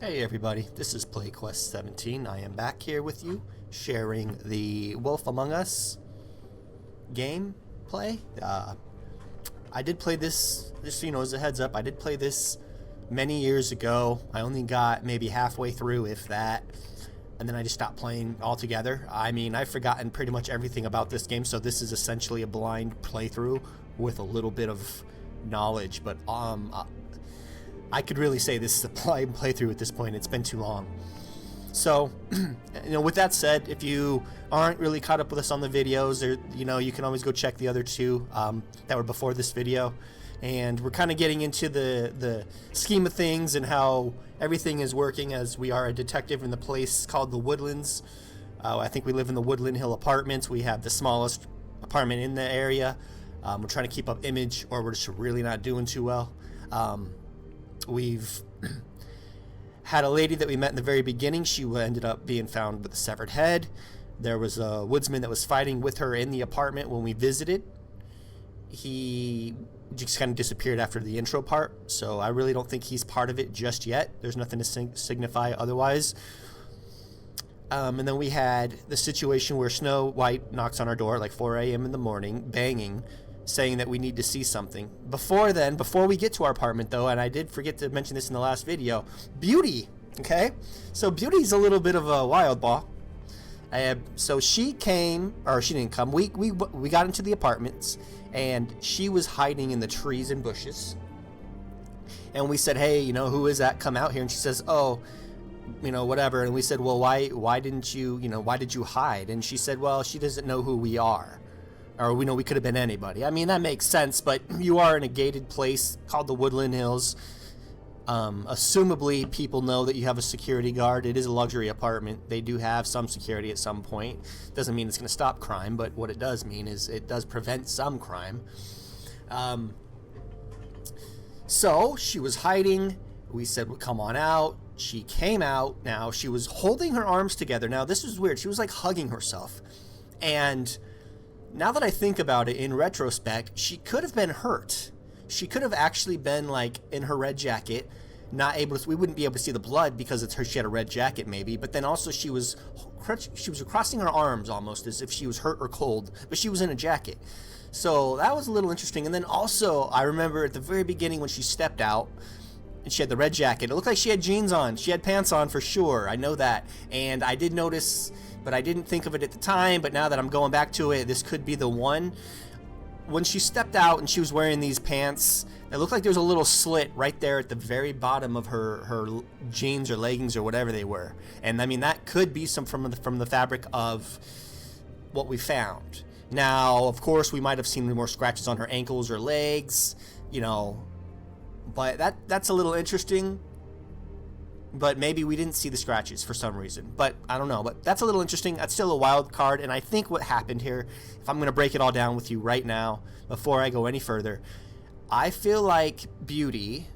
Hey everybody, this is PlayQuest17. I am back here with you, sharing the Wolf Among Us gameplay. I did play this, just so you know, as a heads up, I did play this many years ago. I only got maybe halfway through, if that, and then I just stopped playing altogether. I mean, I've forgotten pretty much everything about this game, so this is essentially a blind playthrough with a little bit of knowledge, but I could really say this is a blind playthrough at this point. It's been too long. So, with that said, if you aren't really caught up with us on the videos, or you can always go check the other two that were before this video. And we're kind of getting into the scheme of things and how everything is working, as we are a detective in the place called the Woodlands. I think we live in the Woodland Hill Apartments. We have the smallest apartment in the area. We're trying to keep up image, or we're just really not doing too well. We've had a lady that we met in the very beginning. She ended up being found with a severed head. There was a woodsman that was fighting with her in the apartment when we visited. He just kind of disappeared after the intro part, so I really don't think he's part of it just yet. There's nothing to signify otherwise. And then we had the situation where Snow White knocks on our door at like 4 a.m. in the morning, banging, saying that we need to see something. Before we get to our apartment though, and I did forget to mention this in the last video, Beauty, okay? So Beauty's a little bit of a wild ball. So she came, or she didn't come, we got into the apartments, and she was hiding in the trees and bushes. And we said, hey, who is that? Come out here. And she says, oh, whatever. And we said, well, why didn't you, why did you hide? And she said, well, she doesn't know who we are. Or we know we could have been anybody. I mean, that makes sense, but you are in a gated place called the Woodland Hills. Assumably, people know that you have a security guard. It is a luxury apartment. They do have some security at some point. Doesn't mean it's going to stop crime, but what it does mean is it does prevent some crime. So she was hiding. We said, well, come on out. She came out. Now, she was holding her arms together. Now, this was weird. She was like hugging herself. And now that I think about it in retrospect, she could have been hurt. She could have actually been like in her red jacket, not able to, we wouldn't be able to see the blood because it's her, she had a red jacket maybe, but then also she was crossing her arms almost as if she was hurt or cold, but she was in a jacket. So that was a little interesting. And then also I remember at the very beginning when she stepped out and she had the red jacket, it looked like she had jeans on. She had pants on for sure. I know that. And I did notice, but I didn't think of it at the time, but now that I'm going back to it, this could be the one. When she stepped out and she was wearing these pants, it looked like there was a little slit right there at the very bottom of her jeans or leggings or whatever they were. And I mean, that could be some from the fabric of what we found. Now, of course, we might have seen more scratches on her ankles or legs, but that's a little interesting. But maybe we didn't see the scratches for some reason. But I don't know. But that's a little interesting. That's still a wild card. And I think what happened here, if I'm going to break it all down with you right now, before I go any further, I feel like Beauty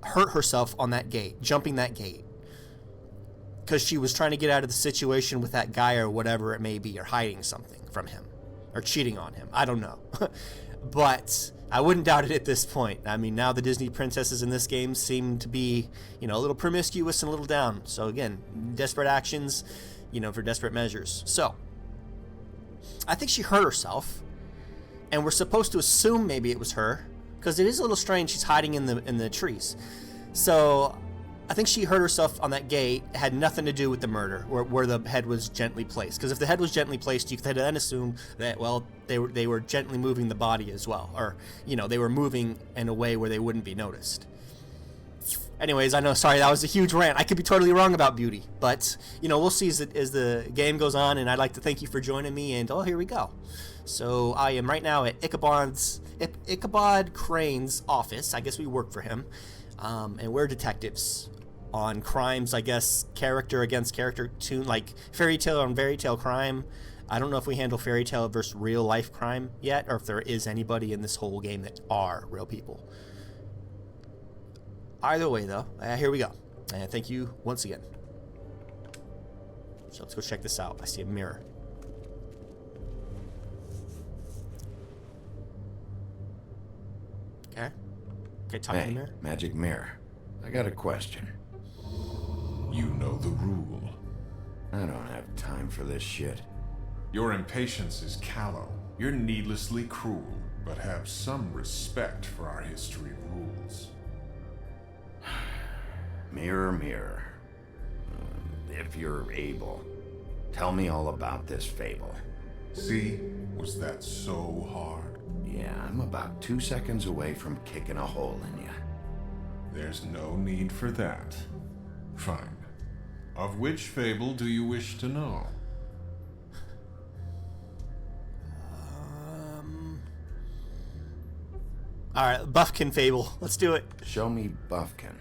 hurt herself on that gate, jumping that gate. Because she was trying to get out of the situation with that guy or whatever it may be, or hiding something from him, or cheating on him. I don't know. But I wouldn't doubt it at this point. I mean, now the Disney princesses in this game seem to be, a little promiscuous and a little down. So again, desperate actions, for desperate measures. So I think she hurt herself, and we're supposed to assume maybe it was her, because it is a little strange she's hiding in the trees. So I think she hurt herself on that gate. It had nothing to do with the murder, where the head was gently placed. Because if the head was gently placed, you could then assume that, well, they were gently moving the body as well. Or, they were moving in a way where they wouldn't be noticed. Anyways, I know, sorry, that was a huge rant. I could be totally wrong about Beauty. But, we'll see as the game goes on. And I'd like to thank you for joining me. And, oh, here we go. So I am right now at Ichabod Crane's office. I guess we work for him. And we're detectives on crimes, I guess, character against character, like fairy tale on fairy tale crime. I don't know if we handle fairy tale versus real life crime yet, or if there is anybody in this whole game that are real people. Either way, though, here we go. And thank you once again. So let's go check this out. I see a mirror. Okay. Okay, talk to the mirror. Magic mirror. I got a question. You know the rule. I don't have time for this shit. Your impatience is callow. You're needlessly cruel, but have some respect for our history of rules. Mirror, mirror. If you're able, tell me all about this fable. See? Was that so hard? Yeah, I'm about 2 seconds away from kicking a hole in you. There's no need for that. Fine. Of which fable do you wish to know? Alright, Buffkin fable. Let's do it. Show me Buffkin.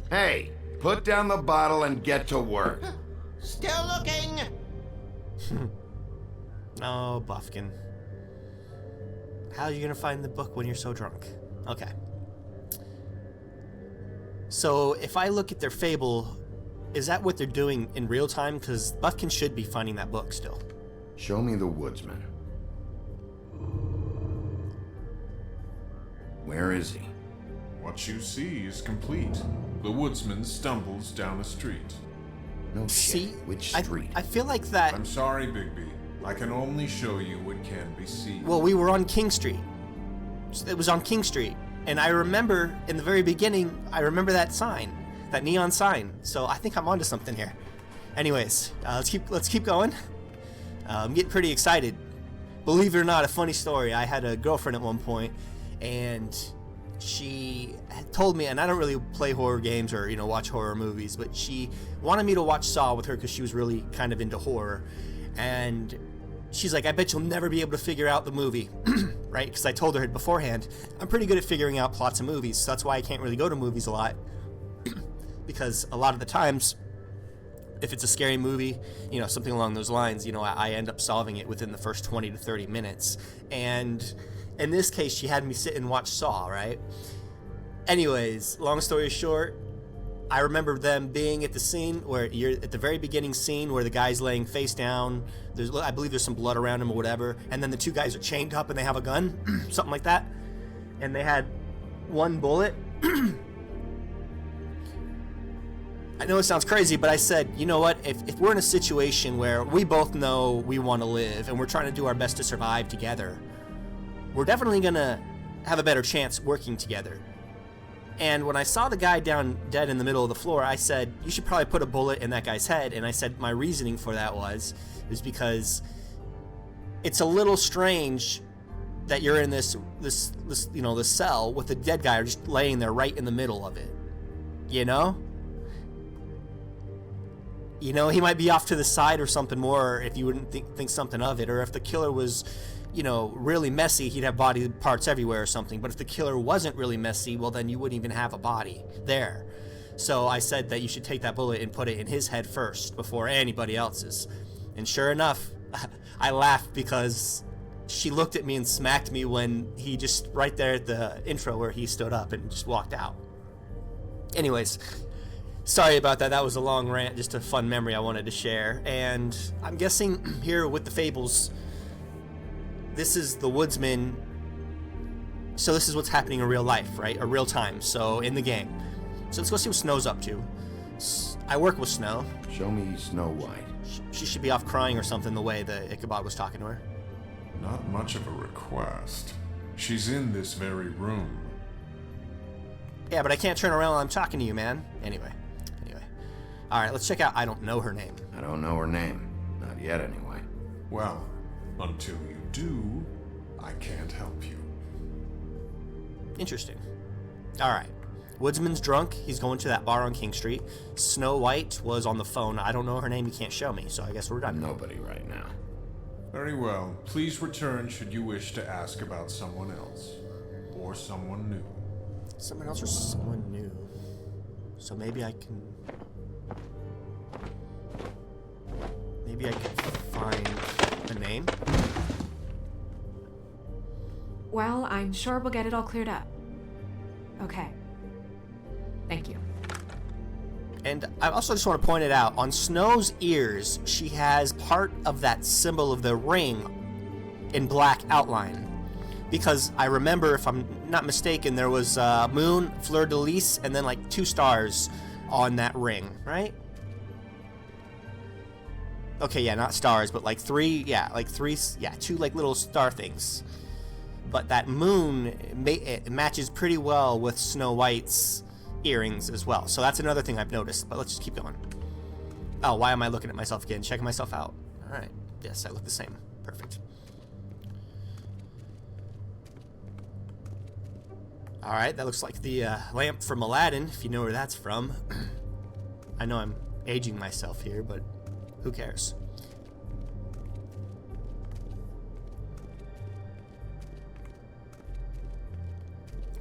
Hey, put down the bottle and get to work. Still looking. Oh, Buffkin. How are you gonna find the book when you're so drunk? Okay. So, if I look at their fable, is that what they're doing in real time? Because Buffkin should be finding that book still. Show me the woodsman. Where is he? What you see is complete. The woodsman stumbles down a street. No See, shit. Which street? I feel like that. I'm sorry, Bigby. I can only show you what can be seen. Well, we were on King Street. It was on King Street. And I remember in the very beginning, I remember that sign, that neon sign. So I think I'm onto something here. Anyways, let's keep going. I'm getting pretty excited. Believe it or not, a funny story. I had a girlfriend at one point, and she had told me, and I don't really play horror games or watch horror movies, but she wanted me to watch Saw with her because she was really kind of into horror, and she's like, I bet you'll never be able to figure out the movie, right? Because I told her beforehand, I'm pretty good at figuring out plots of movies, so that's why I can't really go to movies a lot, because a lot of the times, if it's a scary movie, something along those lines, I end up solving it within the first 20 to 30 minutes, and in this case, she had me sit and watch Saw, right? Anyways, long story short, I remember them being at the scene where you're at the very beginning scene where the guy's laying face down. I believe there's some blood around him or whatever, and then the two guys are chained up and they have a gun, something like that. And they had one bullet. I know it sounds crazy, but I said, you know what? If we're in a situation where we both know we want to live and we're trying to do our best to survive together, we're definitely gonna have a better chance working together. And when I saw the guy down dead in the middle of the floor, I said, you should probably put a bullet in that guy's head. And I said my reasoning for that was because it's a little strange that you're in this cell with a dead guy just laying there right in the middle of it. He might be off to the side or something more if you wouldn't think something of it, or if the killer was really messy, he'd have body parts everywhere or something. But if the killer wasn't really messy, well, then you wouldn't even have a body there. So I said that you should take that bullet and put it in his head first before anybody else's. And sure enough, I laughed because she looked at me and smacked me when he just right there at the intro where he stood up and just walked out. Anyways, sorry about that. That was a long rant, just a fun memory I wanted to share. And I'm guessing here with the Fables, this is the woodsman. So this is what's happening in real life, right? Or real time, so in the game. So let's go see what Snow's up to. I work with Snow. Show me Snow White. She should be off crying or something the way the Ichabod was talking to her. Not much of a request. She's in this very room. Yeah, but I can't turn around while I'm talking to you, man. Anyway. Alright, let's check out I Don't Know Her Name. I don't know her name. Not yet, anyway. Well, until you do, I can't help you. Interesting. Alright. Woodsman's drunk. He's going to that bar on King Street. Snow White was on the phone. I don't know her name. He can't show me, so I guess we're done. Nobody right now. Very well. Please return should you wish to ask about someone else. Or someone new. Someone else or someone new. So maybe I can find a name. Well, I'm sure we'll get it all cleared up. Okay. Thank you. And I also just want to point it out, on Snow's ears, she has part of that symbol of the ring in black outline. Because I remember, if I'm not mistaken, there was moon, fleur-de-lis, and then like 2 stars on that ring, right? Okay, yeah, not stars, but like 3, yeah, like 3, yeah, 2 like little star things. But that moon, it matches pretty well with Snow White's earrings as well. So that's another thing I've noticed, but let's just keep going. Oh, why am I looking at myself again? Checking myself out. All right, yes, I look the same. Perfect. All right, that looks like the lamp from Aladdin, if you know where that's from. I know I'm aging myself here, but who cares?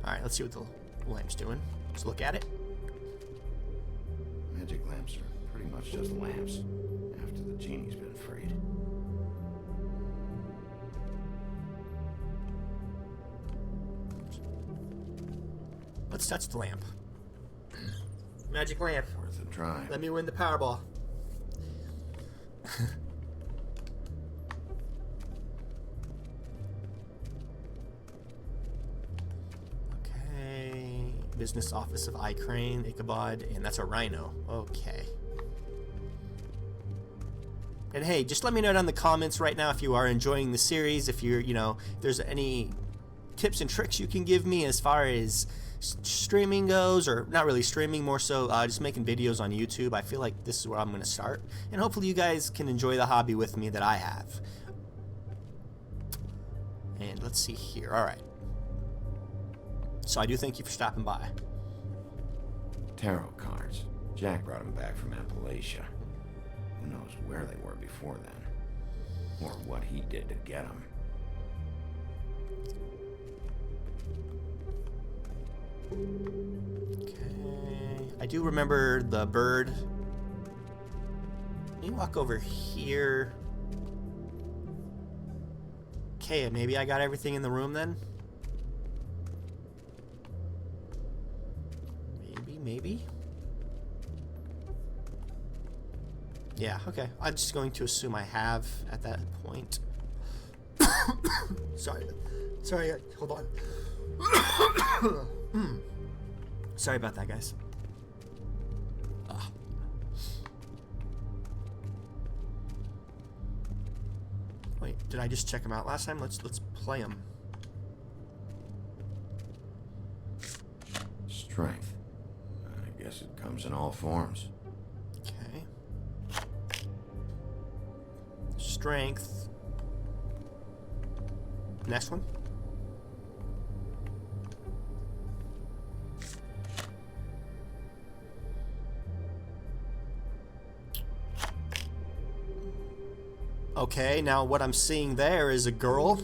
All right, let's see what the lamp's doing. Let's look at it. Magic lamps are pretty much just lamps after the genie's been freed. Let's touch the lamp. Magic lamp. Worth a try. Let me win the Powerball. Okay. Business office of Icrane, Ichabod, and that's a rhino. Okay. And hey, just let me know down in the comments right now if you are enjoying the series, if you're, if there's any tips and tricks you can give me as far as streaming goes, or not really streaming, more so just making videos on YouTube. I feel like this is where I'm going to start, and hopefully you guys can enjoy the hobby with me that I have. And let's see here. All right. So I do thank you for stopping by. Tarot cards. Jack brought them back from Appalachia. Who knows where they were before then, or what he did to get them. Okay. I do remember the bird. Let me walk over here. Okay, maybe I got everything in the room then? Maybe? Yeah, okay. I'm just going to assume I have at that point. Sorry, hold on. Sorry about that, guys. Wait, did I just check them out last time? Let's play them. Strength. I guess it comes in all forms. Okay. Strength. Next one. Okay, now what I'm seeing there is a girl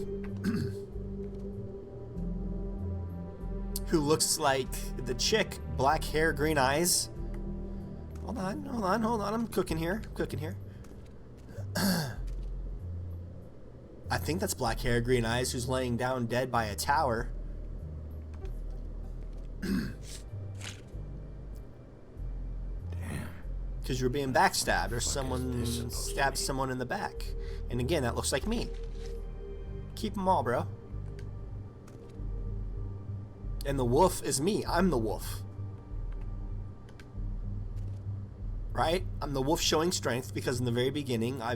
who looks like the chick, black hair, green eyes. Hold on. I'm cooking here. I think that's black hair, green eyes, who's laying down dead by a tower. Because you're being backstabbed, or someone stabbed someone in the back. And again, that looks like me. Keep them all, bro. And the wolf is me. I'm the wolf. Right? I'm the wolf showing strength, because in the very beginning, I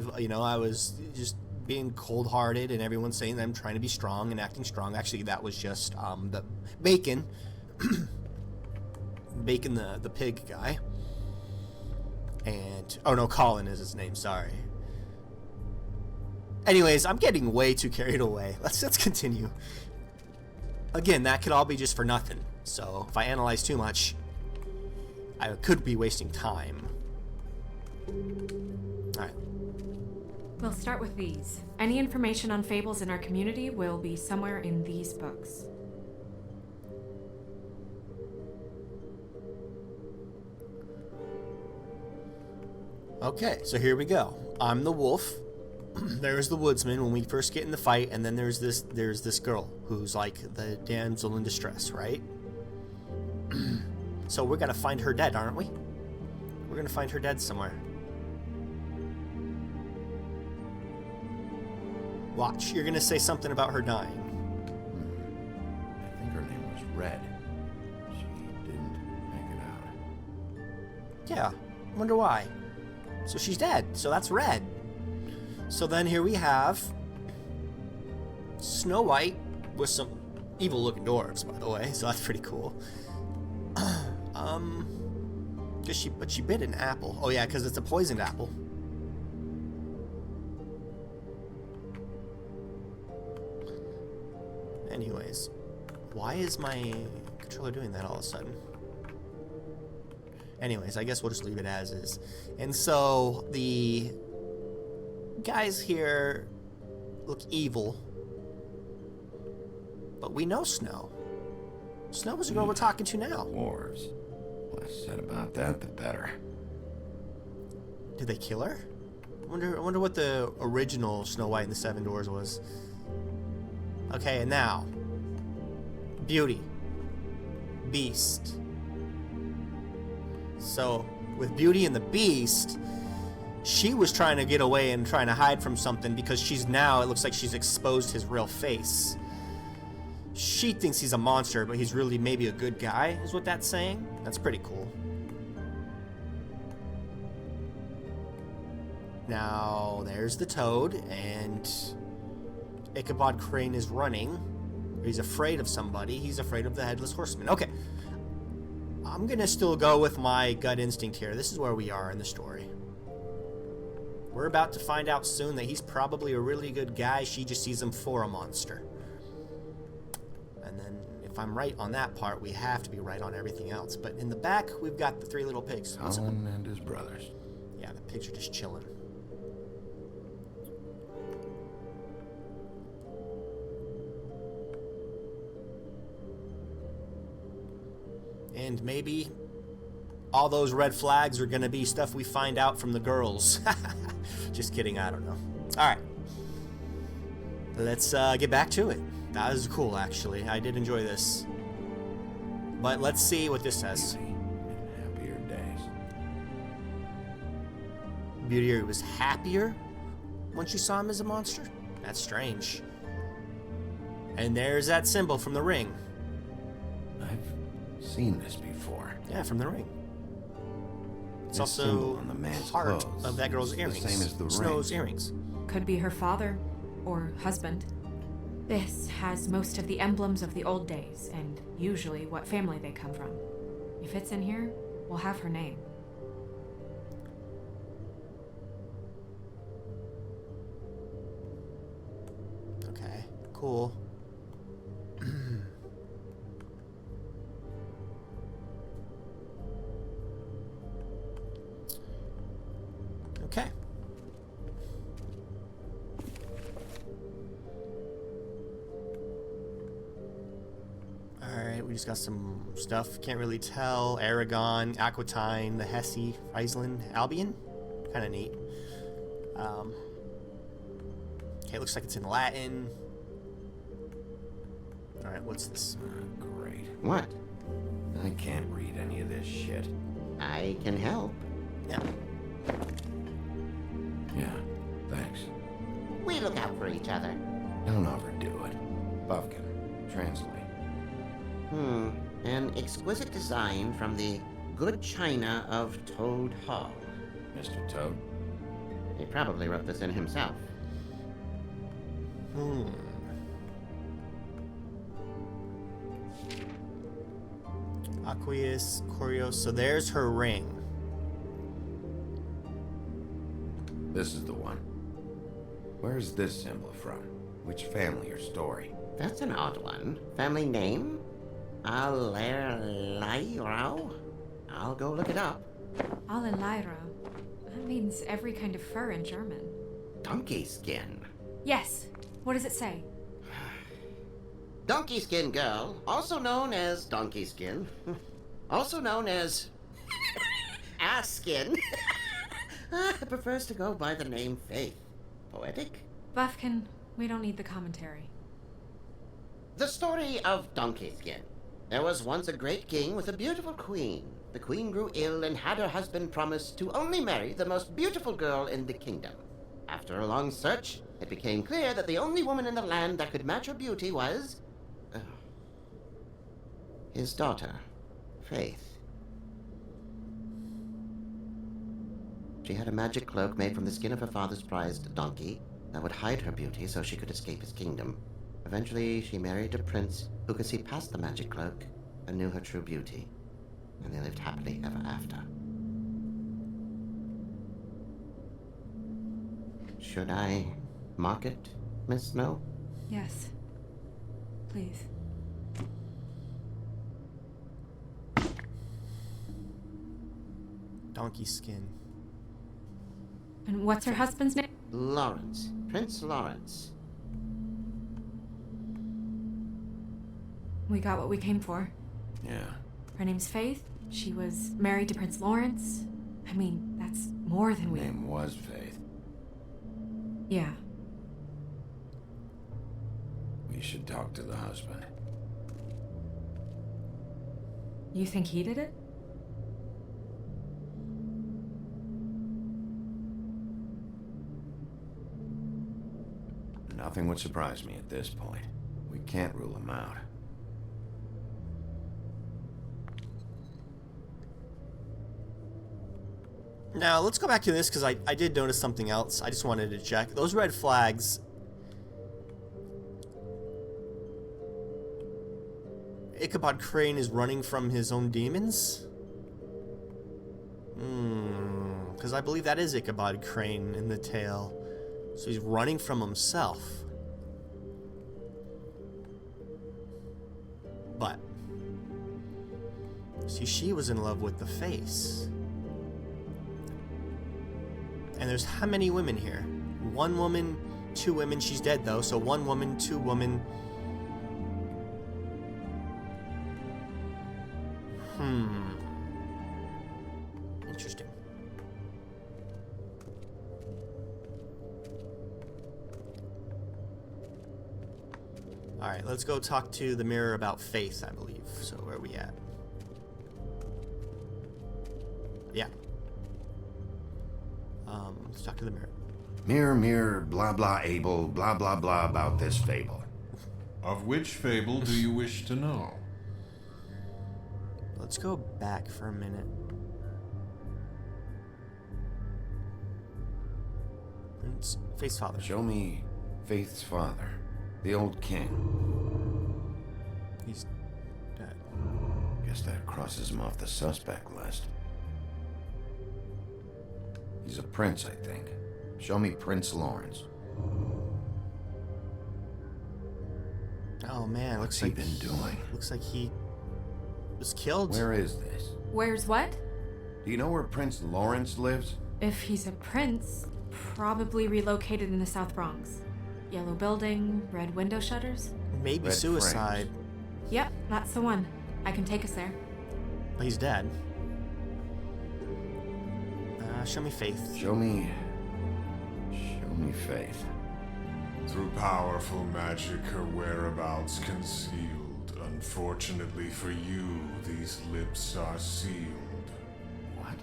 was just being cold-hearted, and everyone's saying that I'm trying to be strong and acting strong. Actually, that was just the Bacon. Bacon, the pig guy. And, oh no, Colin is his name, sorry. Anyways, I'm getting way too carried away. Let's continue. Again, that could all be just for nothing. So, if I analyze too much, I could be wasting time. Alright. We'll start with these. Any information on Fables in our community will be somewhere in these books. Okay, so here we go. I'm the wolf. There's the woodsman when we first get in the fight, and then there's this girl who's like the damsel in distress, right? So we're gonna find her dead, aren't we? We're gonna find her dead somewhere. Watch, you're gonna say something about her dying. red. She didn't make it out. Yeah, wonder why. So she's dead, so that's red. So then here we have Snow White with some evil looking dwarves, by the way, so that's pretty cool. But she bit an apple. Oh yeah, because it's a poisoned apple. Anyways, why is my controller doing that all of a sudden? Anyways, I guess we'll just leave it as is. And so the guys here look evil, but we know Snow. Snow is the girl we're talking to now. Dwarves. Less said about that, the better. Did they kill her? I wonder what the original Snow White and the Seven Dwarfs was. Okay, and now, Beauty, Beast. So, with Beauty and the Beast, she was trying to get away and trying to hide from something because she's now, it looks like she's exposed his real face. She thinks he's a monster, but he's really maybe a good guy, is what that's saying. That's pretty cool. Now, there's the Toad, and Ichabod Crane is running. He's afraid of somebody. He's afraid of the Headless Horseman. Okay. I'm gonna still go with my gut instinct here. This is where we are in the story. We're about to find out soon that he's probably a really good guy. She just sees him for a monster. And then, if I'm right on that part, we have to be right on everything else. But in the back, we've got the three little pigs. Colin and his brothers. Yeah, the pigs are just chilling. And maybe all those red flags are going to be stuff we find out from the girls. Just kidding, I don't know. Alright. Let's get back to it. That was cool, actually. I did enjoy this. But let's see what this says. Easy and happier days. Beauty was happier when she saw him as a monster? That's strange. And there's that symbol from the ring. I've seen this before. Yeah, from the ring. It's This symbol also on the man's part clothes of that girl's is the earrings. same as the Snow's ring. earrings. Could be her father or husband. This has most of the emblems of the old days, and usually what family they come from. If it's in here, we'll have her name. Okay, cool. Okay. Alright, we just got some stuff. Can't really tell. Aragon, Aquitaine, the Hesse, Friesland, Albion. Kind of neat. Okay, looks like it's in Latin. Alright, what's this? Great. What? I can't read any of this shit. I can help. Yeah. Yeah, thanks. We look out for each other. Don't overdo it. Buffkin, translate. An exquisite design from the good china of Toad Hall. Mr. Toad? He probably wrote this in himself. Aqueous, Corios. So there's her ring. This is the one. Where's this symbol from? Which family or story? That's an odd one. Family name? Allerleirauh? I'll go look it up. Allelira. That means every kind of fur in German. Donkey skin. Yes. What does it say? Donkey skin girl, also known as donkey skin, also known as ass skin, prefers to go by the name Faith. Poetic? Buffkin, we don't need the commentary. The story of Donkey Skin. There was once a great king with a beautiful queen. The queen grew ill and had her husband promise to only marry the most beautiful girl in the kingdom. After a long search, it became clear that the only woman in the land that could match her beauty was... his daughter, Faith. She had a magic cloak made from the skin of her father's prized donkey that would hide her beauty so she could escape his kingdom. Eventually, she married a prince who could see past the magic cloak and knew her true beauty, and they lived happily ever after. Should I mark it, Miss Snow? Yes. Please. Donkey skin. And what's her husband's name? Lawrence. Prince Lawrence. We got what we came for. Yeah. Her name's Faith. She was married to Prince Lawrence. I mean, that's more than we... Name was Faith. Yeah. We should talk to the husband. You think he did it? Nothing would surprise me at this point. We can't rule him out. Now, let's go back to this, because I did notice something else. I just wanted to check. Those red flags... Ichabod Crane is running from his own demons? Because I believe that is Ichabod Crane in the tale. So he's running from himself. But... see, she was in love with the face. And there's how many women here? 1 woman, 2 women. She's dead, though, so 1 woman, 2 women. Interesting. Alright, let's go talk to the mirror about Faith, I believe. So, where are we at? Yeah. Let's talk to the mirror. Mirror, mirror, blah blah able, blah blah blah about this fable. Of which fable do you wish to know? Let's go back for a minute. Faith's father. Show me Faith's father, the old king. He's dead. Guess that crosses him off the suspect list. He's a prince, I think. Show me Prince Lawrence. Oh man, What's looks he like been doing? Looks like he was killed. Where is this? Where's what? Do you know where Prince Lawrence lives? If he's a prince, probably relocated in the South Bronx. Yellow building, red window shutters. Maybe Red suicide. frames. Yep, that's the one. I can take us there. But he's dead. Show me Faith. Show me Faith. Through powerful magic, her whereabouts concealed. Unfortunately for you, these lips are sealed. What?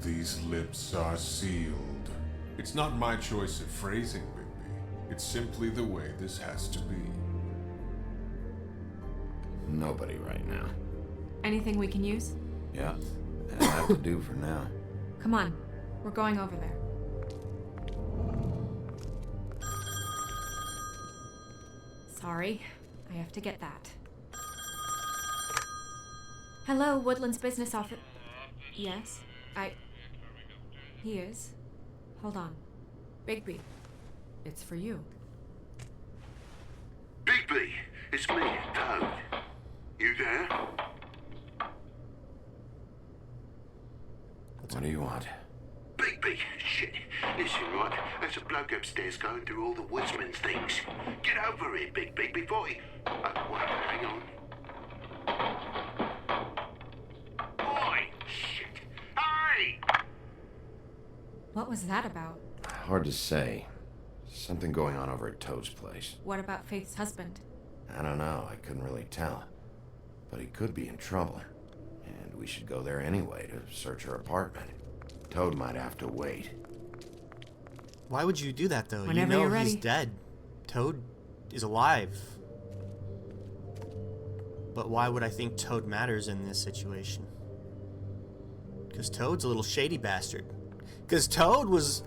These lips are sealed. It's not my choice of phrasing, Bigby. It's simply the way this has to be. Nobody right now. Anything we can use? Yeah, that'll have to do for now. Come on, we're going over there. Sorry, I have to get that. Hello, Woodland's business office. Yes, He is. Hold on. Bigby, it's for you. Bigby, it's me, Toad. You there? What do you want? Bigby, shit. Listen, right, there's a bloke upstairs going through all the woodsman's things. Get over here, Bigby, before he... Oh, wait, hang on. Oi, shit. Hey! What was that about? Hard to say. Something going on over at Toad's place. What about Faith's husband? I don't know, I couldn't really tell. But he could be in trouble. And we should go there anyway to search her apartment. Toad might have to wait. Why would you do that, though? Whenever you know you're ready. he's dead. Toad is alive. But why would I think Toad matters in this situation? Because Toad's a little shady bastard. Because Toad was...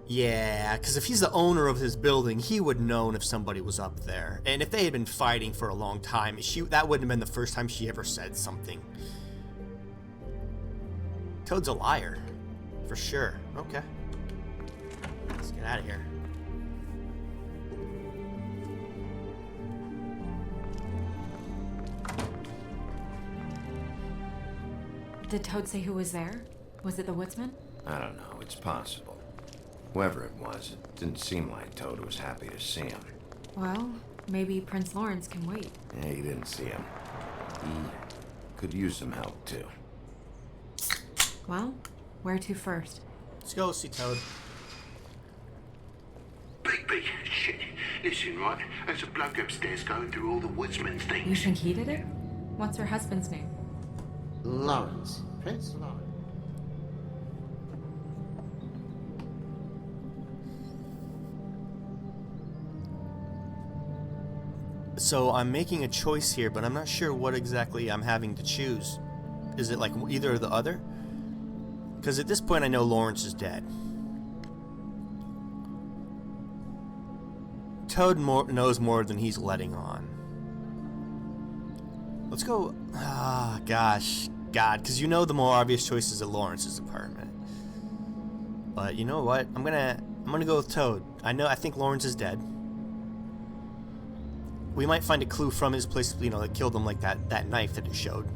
Yeah, because if he's the owner of his building, he would have known if somebody was up there. And if they had been fighting for a long time, that wouldn't have been the first time she ever said something. Toad's a liar. For sure. Okay. Let's get out of here. Did Toad say who was there? Was it the woodsman? I don't know. It's possible. Whoever it was, it didn't seem like Toad was happy to see him. Well, maybe Prince Lawrence can wait. Yeah, he didn't see him. He could use some help, too. Well, where to first? Let's go see Toad. Bigby, shit. Listen, right, there's a bloke upstairs going through all the woodsman's things. You think he did it? What's her husband's name? Lawrence. Prince Lawrence. So I'm making a choice here, but I'm not sure what exactly I'm having to choose. Is it like either or the other? Because at this point I know Lawrence is dead. Toad knows more than he's letting on. Let's go... gosh. God, because you know the more obvious choice is at Lawrence's apartment. But you know what? I'm gonna go with Toad. I think Lawrence is dead. We might find a clue from his place, that killed him, like that knife that it showed.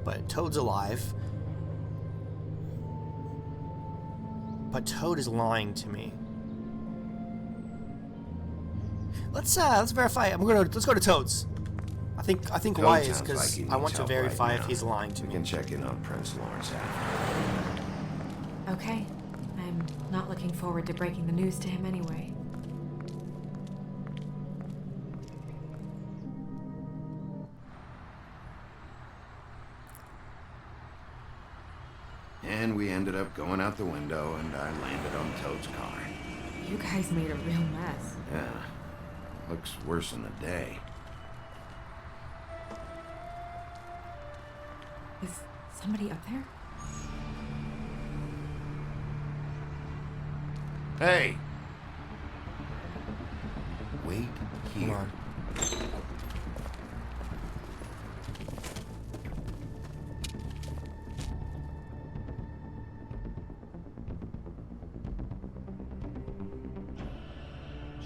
But Toad's alive. But Toad is lying to me. Let's verify. Let's go to Toad's. I think Toad why is sounds because like he I want needs to help verify right if now. he's lying to We me. can check in on Prince Lawrence after. Okay. I'm not looking forward to breaking the news to him anyway. And we ended up going out the window, and I landed on Toad's car. You guys made a real mess. Yeah. Looks worse in the day. Is somebody up there? Hey! Wait here. Come on.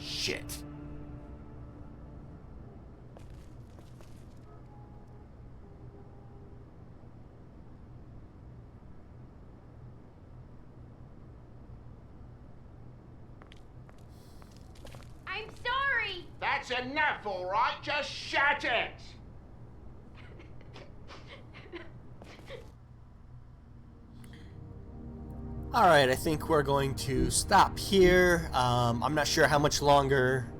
Shit. I'm sorry! That's enough, all right? Just shut it! Alright, I think we're going to stop here. I'm not sure how much longer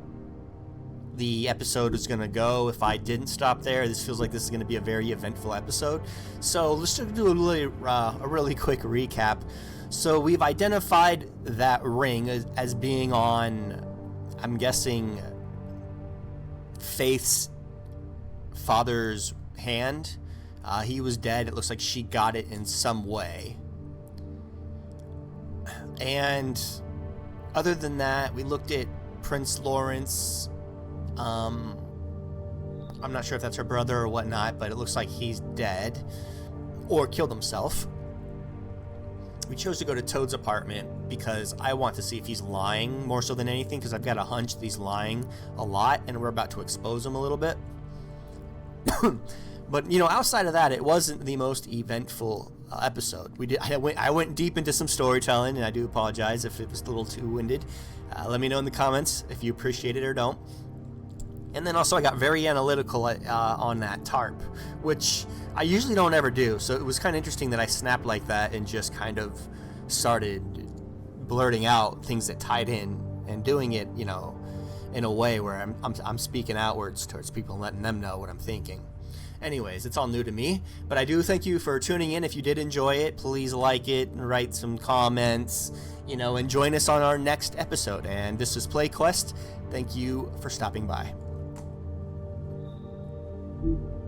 the episode is going to go if I didn't stop there. This feels like this is going to be a very eventful episode. So let's just do a really quick recap. So we've identified that ring as being on, I'm guessing, Faith's father's hand. He was dead. It looks like she got it in some way. And other than that, we looked at Prince Lawrence. I'm not sure if that's her brother or whatnot, but it looks like he's dead or killed himself. We chose to go to Toad's apartment because I want to see if he's lying more so than anything, because I've got a hunch that he's lying a lot and we're about to expose him a little bit. But, outside of that, it wasn't the most eventful episode. I went deep into some storytelling, and I do apologize if it was a little too winded. Let me know in the comments if you appreciate it or don't. And then also I got very analytical on that tarp, which I usually don't ever do. So it was kind of interesting that I snapped like that and just kind of started blurting out things that tied in and doing it, in a way where I'm speaking outwards towards people and letting them know what I'm thinking. Anyways, it's all new to me, but I do thank you for tuning in. If you did enjoy it, please like it and write some comments, and join us on our next episode. And this is PlayQuest. Thank you for stopping by. know.